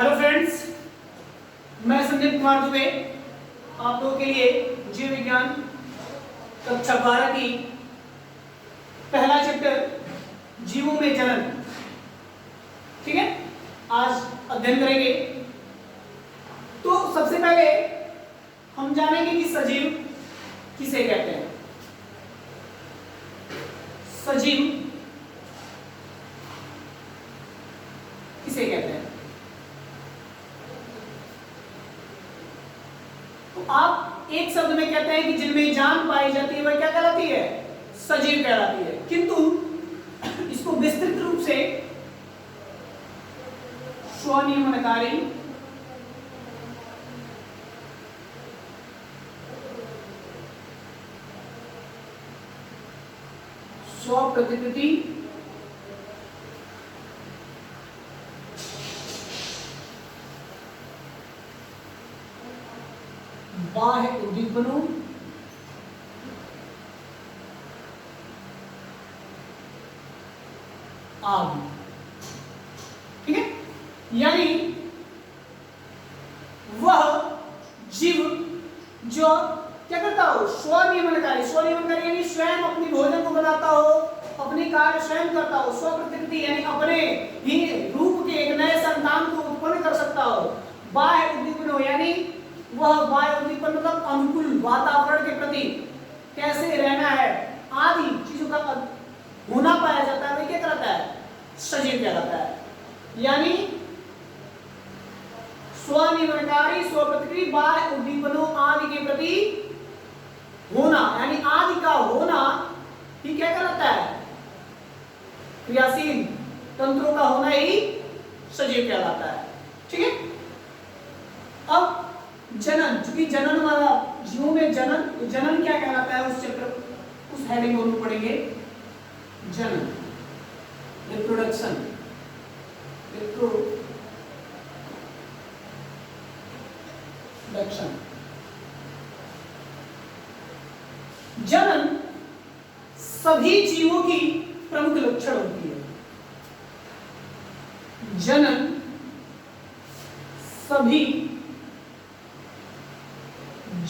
Hello friends, मैं संदीप कुमार दुबे आप लोगों के लिए जीव विज्ञान कक्षा 12 की पहला चैप्टर जीवों में जनन, ठीक है, आज अध्ययन करेंगे। तो सबसे पहले हम जानेंगे कि सजीव किसे कहते हैं। सजीव किसे कहते हैं? तो आप एक शब्द में कहते हैं कि जिनमें जान पाई जाती है वह क्या कहलाती है? सजीव कहलाती है। किंतु इसको विस्तृत रूप से स्वनियमनकारी, स्वप्रतिकृति, बाह्य उद्दीपनों, आदि, ठीक है। यानी वह जीव जो क्या करता हो? स्वनियमनकारी। स्वनियमनकारी यानी स्वयं अपनी भोजन को बनाता हो, अपनी कार्य स्वयं करता हो। स्वप्रतिकृति यानी अपने ही रूप के एक नए संतान को उत्पन्न कर सकता हो। बाह्य उद्दीपनों यानी वह बाह्य उद्दीपन मतलब अनुकूल वातावरण के प्रति कैसे रहना है आदि चीजों का होना पाया जाता है, वह क्या कहलाता है? सजीव कहलाता है। यानी स्वनियमनकारी, स्वप्रतिकृति, बाह्य उद्दीपनों आदि के प्रति होना, यानी आदि का होना ही क्या कहलाता है? क्रियाशील तंत्रों का होना ही सजीव कहलाता है, ठीक है। अब जनन, चूंकि जनन वाला जीवों में जनन, तो जनन क्या कहलाता है? उस चैप्टर उस हेडिंग को हम पढ़ेंगे। जनन, रिप्रोडक्शन, रिप्रोडक्शन। जनन सभी जीवों की प्रमुख लक्षण होती है। जनन सभी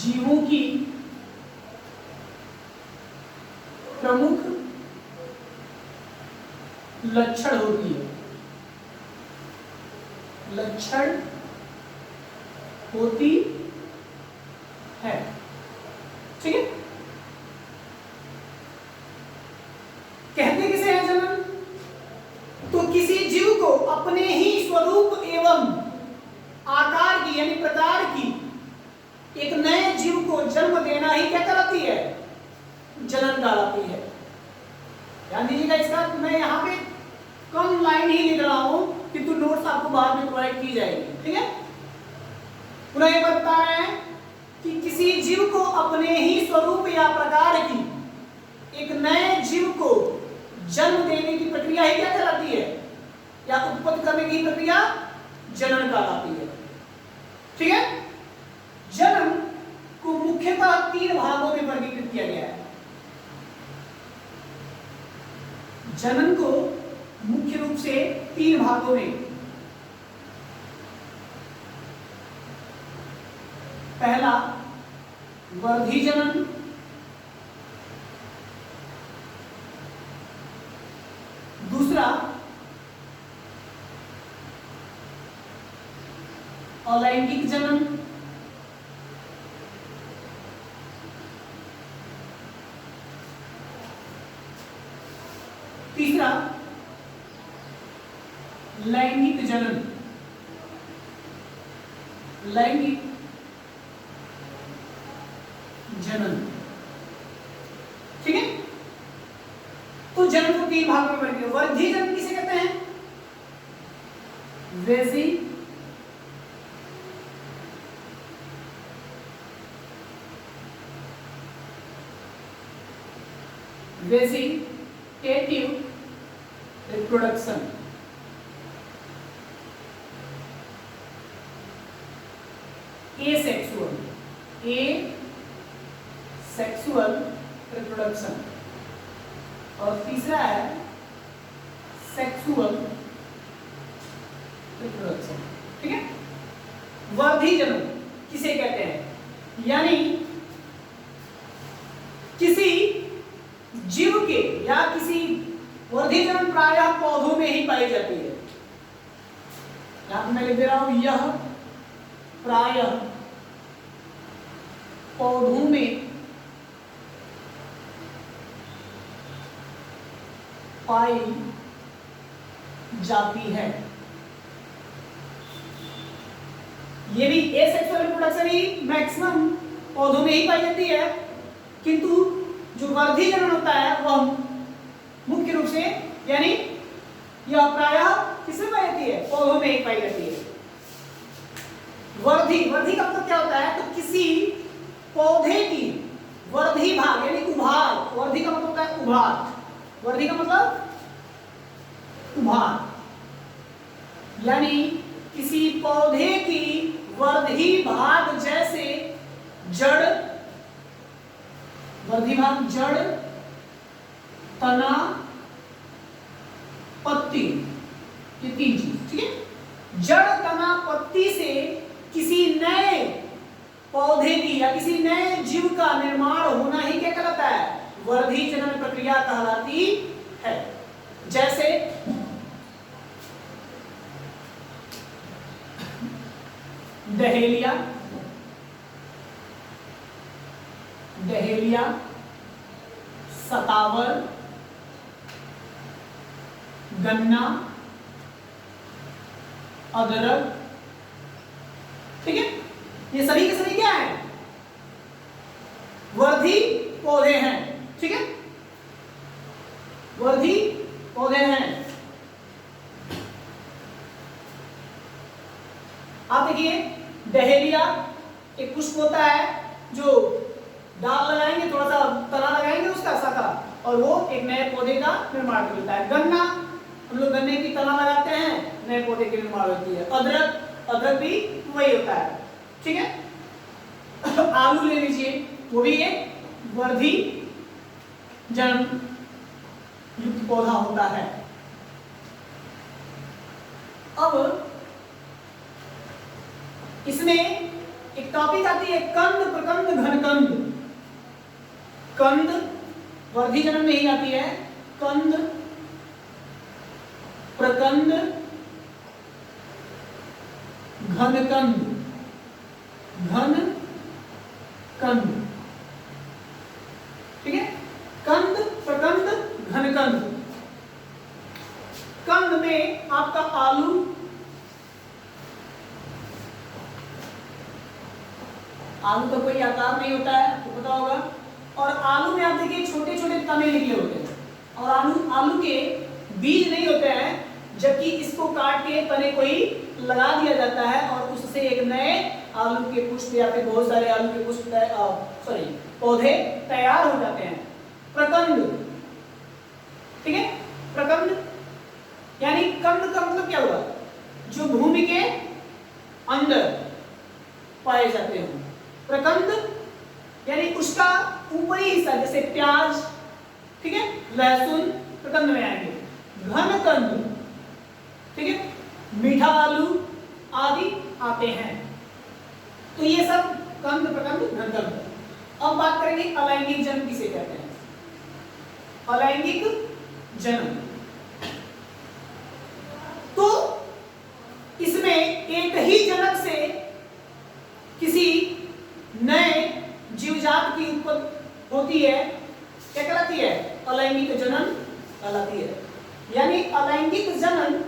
जीवों की प्रमुख लक्षण होती है। लक्षण होती है, ठीक है। कहते किसे हैं जनन? तो किसी जीव को अपने ही स्वरूप एवं आकार की यानी प्रकार की एक नए जीव को जन्म देना ही क्या कहलाती है? जनन कहलाती है। ध्यान दीजिएगा इसका, मैं यहाँ पे कम लाइन ही लिख रहा हूं किंतु नोट्स आपको बाद में प्रोवाइड की जाएगी, ठीक है। पुनः एक बार बता रहे हैं कि किसी जीव को अपने ही स्वरूप या प्रकार की एक नए जीव को जन्म देने की प्रक्रिया ही क्या कहलाती है? या उत्पत्ति करने की प्रक्रिया जनन कहलाती है, ठीक है। जनन को मुख्यतः 3 भागों में वर्गीकृत किया गया है। जनन को मुख्य रूप से 3 भागों में, पहला वर्धी जनन, दूसरा अलैंगिक जनन, तीसरा लैंगिक जनन। लैंगिक जनन, ठीक है। तो जनन को 3 भागों में वर्गीकृत। वर्धी जनन किसे कहते हैं? वेसी वेजिटेटिव रिप्रोडक्शन, एसेक्सुअल रिप्रोडक्शन, और तीसरा है सेक्सुअल रिप्रोडक्शन। ठीक है। वर्धी जनन किसे कहते हैं, यानी किसी जीव के या किसी वर्धी जनन प्रायः पौधों में ही पाई जाती है। यहां पर मैं लिख दे रहा हूं, यह प्रायः पौधों में पाई जाती है। ये भी एसेक्सुअल रिप्रोडक्शन ही मैक्सिमम पौधों में ही पाई जाती है, किंतु जो वर्धी जनन होता है वह मुख्य रूप से यानी यह प्रायः किसमें पाई जाती है, पौधों में ही पाई जाती है। वर्धी का मतलब क्या होता है, तो किसी पौधे की वर्धी भाग यानी उभार, वर्धी का मतलब होता है उभार, वर्धी का मतलब उभार, यानी किसी पौधे की वर्धी भाग जैसे जड़, वर्धी भाग जड़, तना, पत्ती, ये तीन चीज, ठीक है। जड़, तना, पत्ती से किसी नए पौधे की या किसी नए जीव का निर्माण होना ही क्या कहलाता है, वर्धी जनन प्रक्रिया कहलाती है। जैसे डहेलिया, सतावर, गन्ना, अदरक, ठीक है। ये सभी के सभी क्या है, वर्धी पौधे हैं, ठीक है, वर्धी पौधे हैं। आप देखिए डहेलिया एक पुष्प होता है जो डाल लगाएंगे, थोड़ा सा तना लगाएंगे उसका शाखा, और वो एक नए पौधे का निर्माण करता है। गन्ना, हम लोग गन्ने की तना लगाते हैं, नए पौधे की निर्माण होती है। अदरक भी वही होता है, ठीक है। आलू ले लीजिए, वो भी एक वर्धी जनन युक्त पौधा होता है। अब इसमें एक टॉपिक आती है कंद, प्रकंद, घनकंद। कंद वर्धी जनन में ही आती है, कंद, प्रकंद, घनकंद, ठीक है। कंद, प्रकंद, घनकंद। कंद में आपका आलू, आलू का कोई आकार नहीं होता है, आपको पता होगा, और आलू में आप देखिए छोटे छोटे तने निकले होते हैं, और आलू के बीज नहीं होते हैं, जबकि इसको काट के तने को ही लगा दिया जाता है और उससे एक नए आलू के पुष्प या फिर बहुत सारे आलू के पुष्प पौधे तैयार हो जाते हैं। प्रकंद, ठीक है, प्रकंद यानी कंद का मतलब क्या हुआ, जो भूमि के अंदर पाए जाते हैं। प्रकंद यानी उसका ऊपरी हिस्सा, जैसे प्याज, ठीक है, लहसुन प्रकंद में आएंगे। घनकंद, ठीक है, मीठा आलू आदि आते हैं। तो ये सब कंद, प्रकंद, घनकंद। अब बात करेंगे अलैंगिक जन्म किसे कहते हैं। अलैंगिक जन्म, तो इसमें एक ही जनक से किसी नए जीवजात की उत्पत्ति होती है, क्या कहलाती है, अलैंगिक जनन कहलाती है। यानी अलैंगिक जनन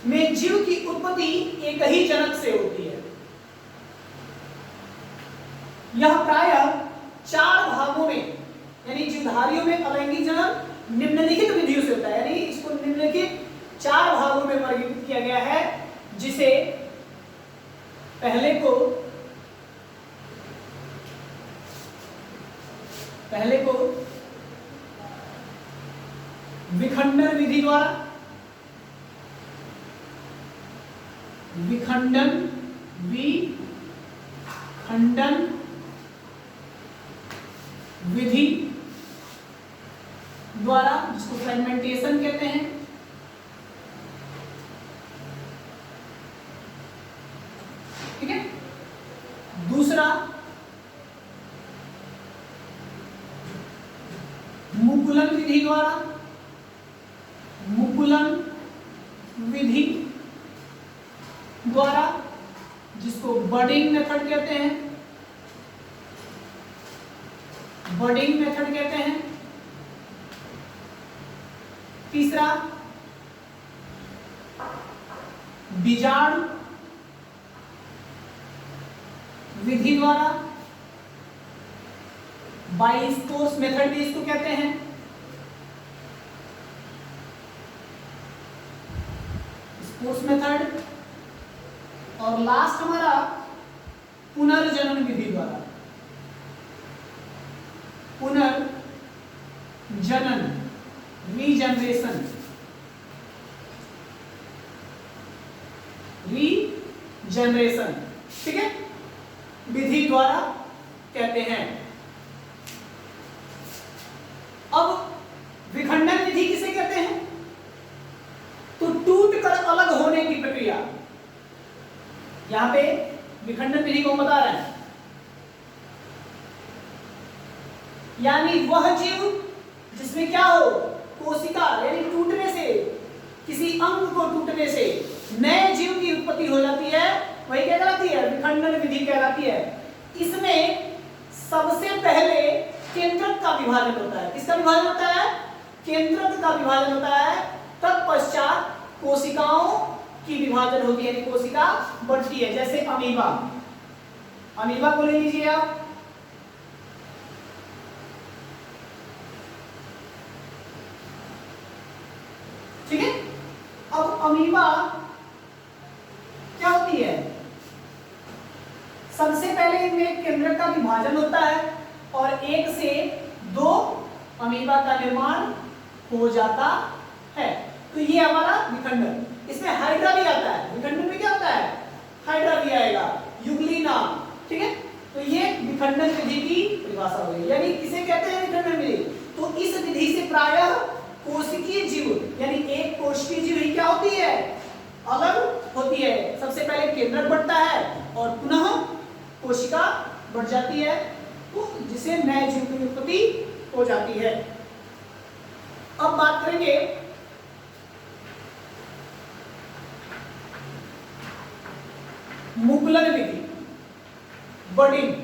में जीव की उत्पत्ति एक ही जनक से होती है। यह प्रायः 4 भागों में, यानी जीवधारियों में अलैंगिक जनन निम्नलिखित विधियों से होता है। यानी इसको निम्नलिखित 4 भागों में वर्गीकृत किया गया है, जिसे पहले को विखंडन विधि द्वारा, विखंडन विधि द्वारा, जिसको फ्रेगमेंटेशन कहते हैं, ठीक है। दूसरा मुकुलन विधि द्वारा, मुकुलन विधि द्वारा, जिसको बडिंग मेथड कहते हैं, बडिंग मेथड कहते हैं। तीसरा बीजाणु विधि द्वारा, बाइस्पोर्स मेथड भी इसको कहते हैं। Spores method. और लास्ट हमारा पुनर्जनन विधि द्वारा, पुनर्जनन, रीजनरेशन, रीजनरेशन, ठीक है, विधि द्वारा कहते हैं। अब विखंडन विधि किसे कहते हैं? तो टूट कर अलग होने की प्रक्रिया। यहां पे विखंडन विधि को बता रहे हैं, यानी वह जीव जिसमें क्या हो, कोशिका यानी टूटने से, किसी अंग को टूटने से नए जीव की उत्पत्ति हो जाती है, वही क्या कहलाती है? विखंडन विधि कहलाती है। इसमें सबसे पहले केंद्रक का विभाजन होता है। किसका विभाजन होता है? केंद्रक का विभाजन होता है। तत्पश्चात कोशिकाओं की विभाजन होती है, कोशिका बढ़ती है। जैसे अमीबा, अमीबा को ले लीजिए आप, ठीक है। अब अमीबा क्या होती है? सबसे पहले इनमें केंद्रक का विभाजन होता है और एक से दो अमीबा का निर्माण हो जाता है। तो ये हमारा विखंडन। इसमें हाइड्रा भी आता है। विखंडन में क्या होता है? हाइड्रा भी आएगा, युगलीना, ठीक है। तो ये विखंडन विधि की परिभाषा हुई। यानी किसे कहते हैं विखंडन विधि? तो इस विधि से प्रायः कोशिकीय जीव, यानी एक कोशिकीय जीव ही क्या होती है? अलग होती है। सबसे पहले केंद्रक बढ़ता है और पुनः कोशिका बढ़ जाती है, तो जिसे नए जीव की उत्पत्ति हो जाती है। अब बात करेंगे मुकुलन विधि, बडिंग,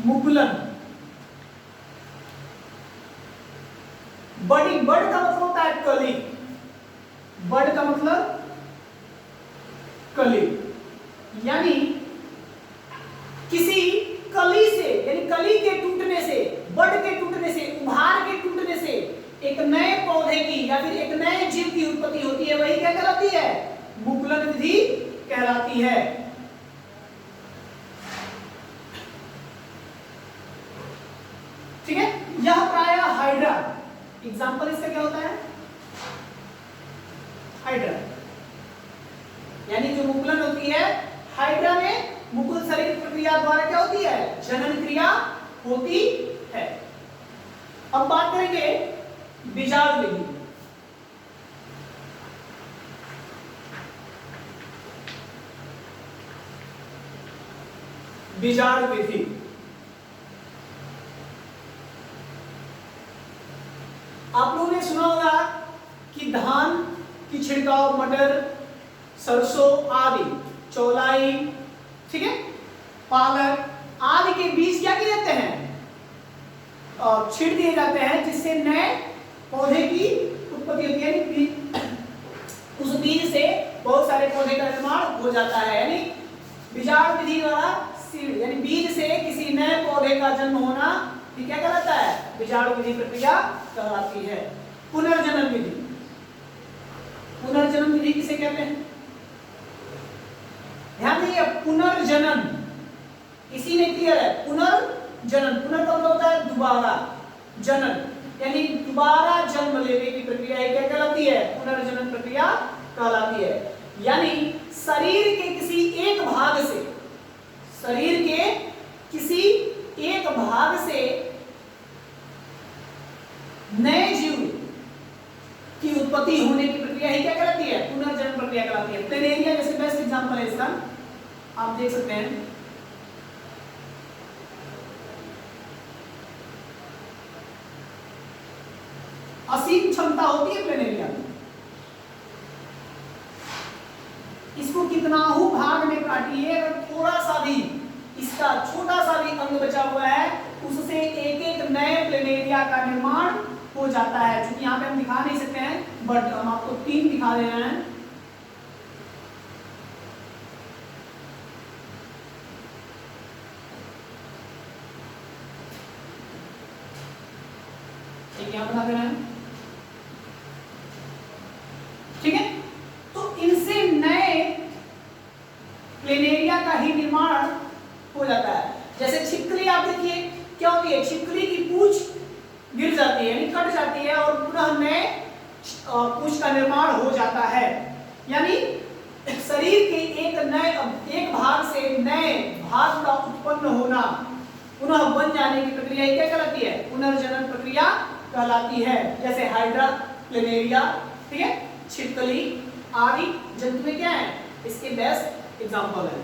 मुकुलन। बडिंग, बड का मतलब होता है कली, बड का मतलब कली, यानी किसी कली से, यानी कली के टूटने से, बड के टूटने से, उभार के टूटने से एक नए पौधे की या फिर एक नए जीव की उत्पत्ति होती है, वही क्या कहलाती है? मुकुलन विधि कहलाती है। ठीक है। यह प्रायः हाइड्रा, एग्जाम्पल इसका क्या होता है? हाइड्रा, यानी जो मुकुलन होती है, हाइड्रा में मुकुल शरीर प्रक्रिया द्वारा क्या होती है? जनन क्रिया होती है। अब बात करेंगे बीजाणु विधि। बीजाणु विधि आप लोगों ने सुना होगा कि धान की छिड़काव, मटर, सरसों आदि, चौलाई, ठीक है, पालक आदि के बीज क्या किए जाते हैं? छीड़ दिए जाते हैं, जिससे नए पौधे की उत्पत्ति होती है। उस बीज से बहुत सारे पौधे का निर्माण हो जाता है। यानी बीजाणु विधि द्वारा सीड, यानी बीज से किसी नए पौधे का जन्म होना, ये क्या कहलाता है? बीजाणु विधि प्रक्रिया कहलाती है। पुनर्जनन विधि, पुनर्जनन विधि किसे कहते हैं? ध्यान दीजिए, पुनर्जनन इसी ने क्लियर है। पुनर्जनन, पुनर् का मतलब होता है दोबारा, जनन यानी दोबारा जन्म लेने की प्रक्रिया क्या कहलाती है? पुनर्जनन प्रक्रिया कहलाती है। यानी शरीर के किसी एक भाग से, शरीर के किसी एक भाग से नए जीव की उत्पत्ति होने की प्रक्रिया ही क्या कहलाती है? पुनर्जनन प्रक्रिया कहलाती है। है इसका, आप देख सकते हैं। असीम क्षमता होती है प्लेनेरिया में। इसको कितना हो भाग में काटिए, अगर थोड़ा सा भी इसका छोटा सा भी अंग बचा हुआ है उससे एक एक नए प्लेनेरिया का निर्माण हो जाता है। क्योंकि यहाँ पे हम दिखा नहीं सकते हैं बट हम आपको 3 दिखा दे रहे हैं। एक यहाँ बना दे रहे हैं, ठीक है। तो इनसे नए प्लेनेरिया का ही निर्माण हो जाता है। जैसे छिपकली आप देखिए क्या होती है, छिपकली की पूंछ गिर जाती है यानी कट जाती है और पुनः नए पूंछ का निर्माण हो जाता है। यानी शरीर के एक भाग से नए भाग का उत्पन्न होना, पुनः बन जाने की प्रक्रिया क्या कहलाती है, पुनर्जनन प्रक्रिया कहलाती है। जैसे हाइड्रा, प्लेनेरिया, ठीक है, छिपकली आदि जंतु में क्या है, इसके बेस्ट एग्जांपल है।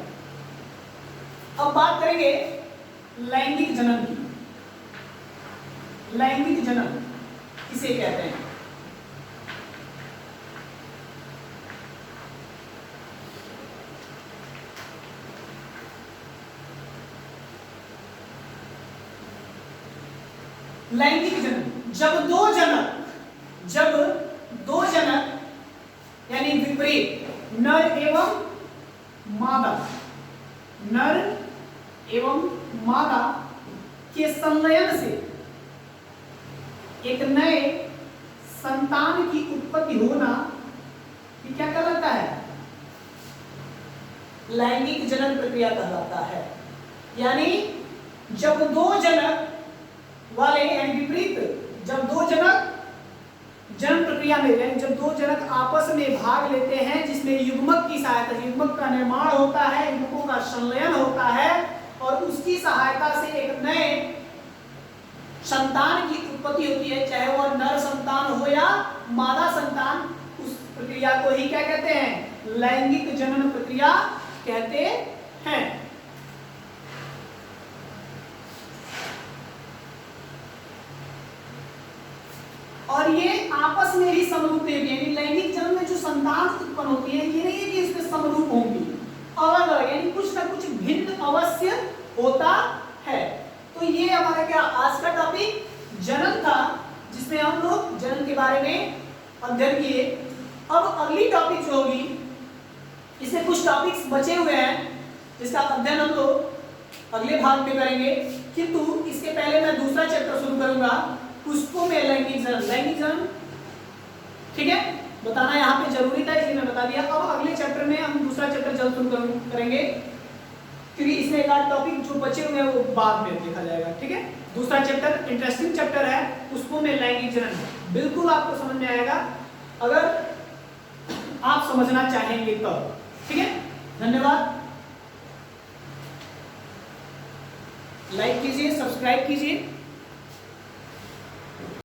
अब बात करेंगे लैंगिक जनन की। लैंगिक जनन किसे कहते हैं? लैंगिक जनन जब दो जनक यानी विपरीत नर एवं मादा के संलयन से एक नए संतान की उत्पत्ति होना, ये क्या कहलाता है, लैंगिक जनन प्रक्रिया कहलाता है। यानी जब दो जनक वाले यानी विपरीत, जब दो जनक जन्म प्रक्रिया में, यानी जब दो जनक आपस में भाग लेते हैं जिसमें युग्मक की सहायता, युग्मक का निर्माण होता है, युग्मकों का संलयन होता है और उसकी सहायता से एक नए संतान की उत्पत्ति होती है, चाहे वह नर संतान हो या मादा संतान, उस प्रक्रिया को ही क्या कहते हैं, लैंगिक जनन प्रक्रिया कहते हैं। और ये आपस में ही समरूप होती है, यानी लैंगिक जनन में जो संतान उत्पन्न होती है ये नहीं है कि इसमें समरूप होंगी, अलग अलग, यानी कुछ ना कुछ भिन्न अवश्य होता है। तो ये हमारा क्या आज का टॉपिक जनन था, जिसमें हम लोग जनन के बारे में अध्ययन किए। अब अगली टॉपिक जो होगी, इसमें कुछ टॉपिक्स बचे हुए हैं जिसका अध्ययन हम लोग अगले भाग में करेंगे, किंतु इसके पहले मैं दूसरा चैप्टर शुरू करूंगा, पुष्पों में लैंगिक जनन, ठीक है, बताना यहाँ पे जरूरी था इसलिए मैं बता दिया। अब अगले चैप्टर में हम दूसरा चैप्टर जल्द शुरू करेंगे, क्योंकि इसमें एक आध टॉपिक जो बचे हुए हैं वो बाद में देखा जाएगा, ठीक है। दूसरा चैप्टर इंटरेस्टिंग चैप्टर है, पुष्पों में लैंगिक जनन, बिल्कुल आपको समझ में आएगा अगर आप समझना चाहेंगे तो, ठीक है। धन्यवाद, लाइक कीजिए, सब्सक्राइब कीजिए।